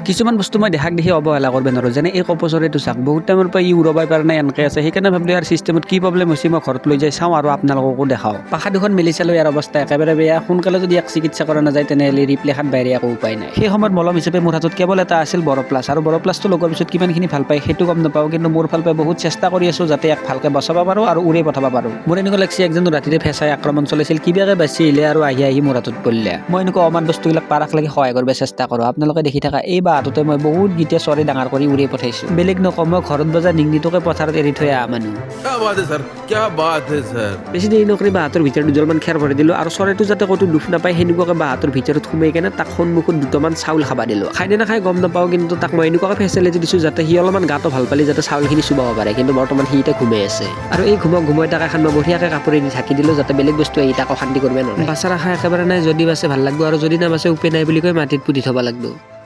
কিছুমান বস্তু মই দেখাক দেখি অৱহেলা কৰিব নোৱাৰোঁ যেনে এই কপচৰেটো চাওক বহুত টাইমৰ পৰা ই উৰবাই পৰা নাই এনেকৈ আছে সেইকাৰণে ভাবিলোঁ ইয়াৰ চিষ্টেমত কি প্ৰব্লেম হৈছে মই ঘৰত লৈ যাই চাওঁ আৰু আপোনালোককো দেখাওঁ পাখা দুখন মেলি চালোঁ ইয়াৰ অৱস্থা একেবাৰে বেয়া সোনকালে যদি ইয়াক চিকিৎসা কৰা নাযায় তেনেহ'লে ৰিপ্লেখাত বাহিৰে একো উপায় নাই সেই সময়ত মলম হিচাপে মোৰ হাতত কেৱল এটা আছিল বড় প্লাছ আৰু বড় প্লাছটো লগোৱাৰ পিছত কিমানখিনি ভাল পায় সেইটো গম নাপাওঁ কিন্তু মোৰ ফালৰ পৰা বহুত চেষ্টা কৰি আছোঁ যাতে ইয়াক ভালকৈ বচাব পাৰোঁ আৰু উৰে পঠাব পাৰোঁ মোৰ এনেকুৱা লাগিছে একজন ৰাতিতে ফেঁচাই আক্ৰমণ চলাইছিল কিবাকে বাচি আহিলে আৰু আহি মোৰ হাতত পৰিলে মই এনেকুৱা অমান বস্তুবিলাক পাৰাক লাগি সহায় কৰিব চেষ্টা কৰোঁ আপোনালোকে দেখি থকা এই বাহটোতে মই বহুত গীতে চৰি ডাঙৰ কৰি উৰি পঠাইছোঁ বেলেগ নকওঁ মই ঘৰত বজা নিংনিটোকে পথাৰত এৰি থৈ আহা মানুহ বেছি দেৰি নকৰি বাহাতৰ ভিতৰত দুজনমান খেৰ ভৰাই দিলোঁ আৰু চৰাইটো যাতে ক'তো দুখ নাপায় সেনেকুৱাকৈ বাহাতৰ ভিতৰত সোমাই কেনে তাক সন্মুখত দুটামান চাউল খাব দিলোঁ খাই নে নাখায় গম নাপাওঁ কিন্তু তাক মই এনেকুৱাকৈ ফেচিলিটি দিছোঁ যাতে সি অলপমান গাটো ভাল পালে যাতে চাউলখিনি চুবাব পাৰে কিন্তু বৰ্তমান সি এতিয়া ঘুমাই আছে আৰু এই ঘুমাই তাক এখন মই বঢ়িয়াকৈ কাপোৰেদি ঢাকি দিলোঁ যাতে বেলেগ বস্তু আহি তাক অশান্তি কৰিব নোৱাৰে বাচাৰ আশা একেবাৰে নাই যদি বাচে ভাল লাগিব আৰু যদি নাবাচে উপায় নাই বুলি কৈ মাটিত পুতি থ'ব লাগিব